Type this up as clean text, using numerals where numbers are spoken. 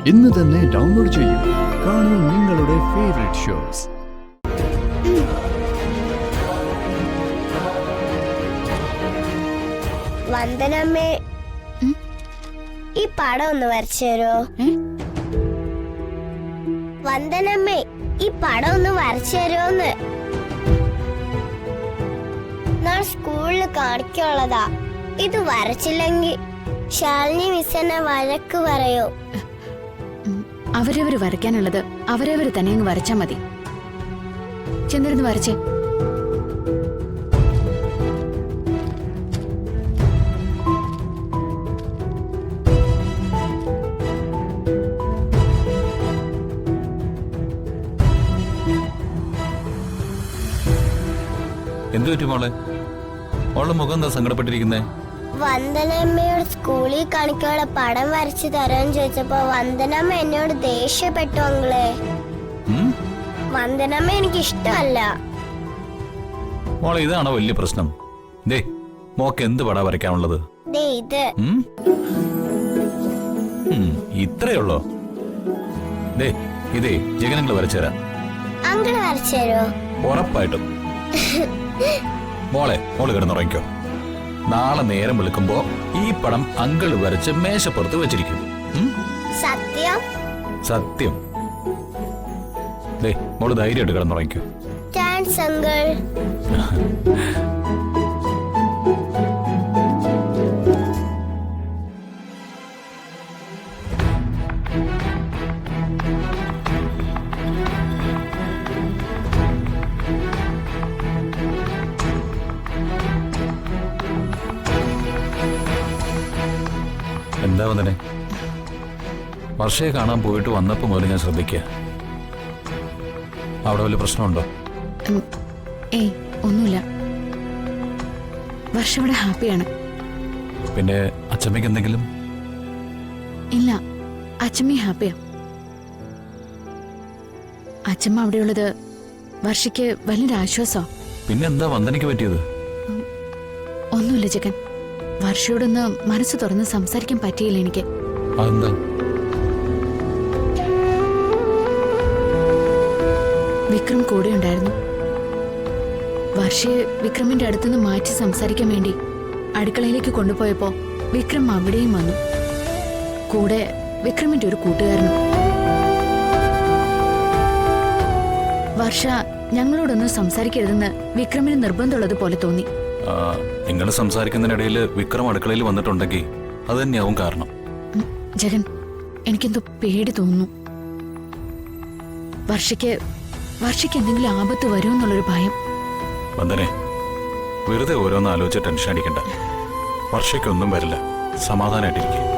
ഇന്ന് തന്നെ ഡൗൺലോഡ് ചെയ്യൂ. കാണൂ നിങ്ങളുടെ ഫേവറേറ്റ് ഷോസ്. വന്ദനമ്മേ, ഈ പടം ഒന്ന് വരച്ചു തരോ? വന്ദനമ്മേ, ഈ പടം ഒന്ന് വരച്ചു തരോന്ന്. നാളെ സ്കൂളിൽ കാണിക്കുള്ളതാ. ഇത് വരച്ചില്ലെങ്കിൽ ശാലിനി മിസ് എന്നെ വഴക്ക് പറയോ? അവരവര് വരയ്ക്കാനുള്ളത് അവരവര് തന്നെ അങ്ങ് വരച്ചാ മതി. ചെന്നിരുന്ന് വരച്ചേ. എന്തു പറ്റി മോളെ? മോളുടെ മുഖം എന്താ സങ്കടപ്പെട്ടിരിക്കുന്നേ? വന്ദനമ്മയോട് സ്കൂളിൽ കാണിക്കാനുള്ള പടം വരച്ചു തരാന്ന് ചോദിച്ചപ്പോ വന്ദനമ്മ എന്നോട് ദേഷ്യപ്പെട്ടു അങ്ങളെ. വന്ദനമ്മ എനിക്ക് ഇഷ്ടമല്ല. മോളെ, ഇതാണോ വലിയ പ്രശ്നം? ദേ, മോക്ക് എന്ത് പടാ വരയ്ക്കാനുള്ളത്? ഇത് ഇത്രയുള്ളോ? ദേ, ഇതേ ജഗനങ്ങൾ വരച്ചുതരാം. അങ്കിള് വരച്ചു തരോ? ഉറപ്പായിട്ടും. മോളെ, മോള് കിടന്നുറങ്ങിക്കോ. നാളെ നേരം വിളിക്കുമ്പോ ഈ പടം അങ്കിള് വരച്ച് മേശപ്പുറത്ത് വെച്ചിരിക്കും. സത്യം? സത്യം. ദേ, മോള് ധൈര്യമായിട്ട് കിടന്നുറങ്ങിക്കോ. Thanks uncle. എന്താ വന്നേ? വർഷയെ കാണാൻ പോയിട്ട് വന്നപ്പോ മുതൽ ഞാൻ ശ്രദ്ധിക്കുക. അവിടെ വല്ല പ്രശ്നമുണ്ടോ? ഏയ്, ഒന്നുമില്ല. വർഷ ഇവിടെ ഹാപ്പിയാണ്. പിന്നെ അച്ഛമ്മയ്ക്ക് എന്തെങ്കിലും? ഇല്ല, അച്ഛമ്മ ഹാപ്പിയാ. അച്ഛമ്മ അവിടെയുള്ളത് വർഷയ്ക്ക് വലിയൊരു ആശ്വാസോ. പിന്നെ എന്താ വന്ദനയ്ക്ക് പറ്റിയത്? ഒന്നുമില്ല ജഗൻ, വർഷയോടൊന്ന് മനസ്സ് തുറന്ന് സംസാരിക്കാൻ പറ്റിയില്ല എനിക്ക്. അതെന്താ? വിക്രം കൂടെ ഉണ്ടായിരുന്നു. വർഷയെ വിക്രമിന്റെ അടുത്തുനിന്ന് മാറ്റി സംസാരിക്കാൻ വേണ്ടി അടുക്കളയിലേക്ക് കൊണ്ടുപോയപ്പോ വിക്രം അവിടെയും വന്നു. കൂടെ വിക്രമിന്റെ ഒരു കൂട്ടുകാരനും. വർഷ ഞങ്ങളോടൊന്നും സംസാരിക്കരുതെന്ന് വിക്രമിന് നിർബന്ധമുള്ളത് പോലെ തോന്നി. നിങ്ങൾ സംസാരിക്കുന്നതിനിടയിൽ വിക്രം അടുക്കളയിൽ വന്നിട്ടുണ്ടെങ്കിൽ അത് തന്നെയാവും കാരണം. ജഗൻ, എനിക്കെന്തോ പേടി തോന്നുന്നു. വർഷയ്ക്ക് എന്തെങ്കിലും ആപത്ത് വരുമെന്നുള്ളൊരു ഭയം. വന്ദനെ, വെറുതെ ഓരോന്ന് ആലോചിച്ച് ടെൻഷൻ അടിക്കണ്ട. വർഷയ്ക്കൊന്നും വരില്ല. സമാധാനമായിട്ടിരിക്കും.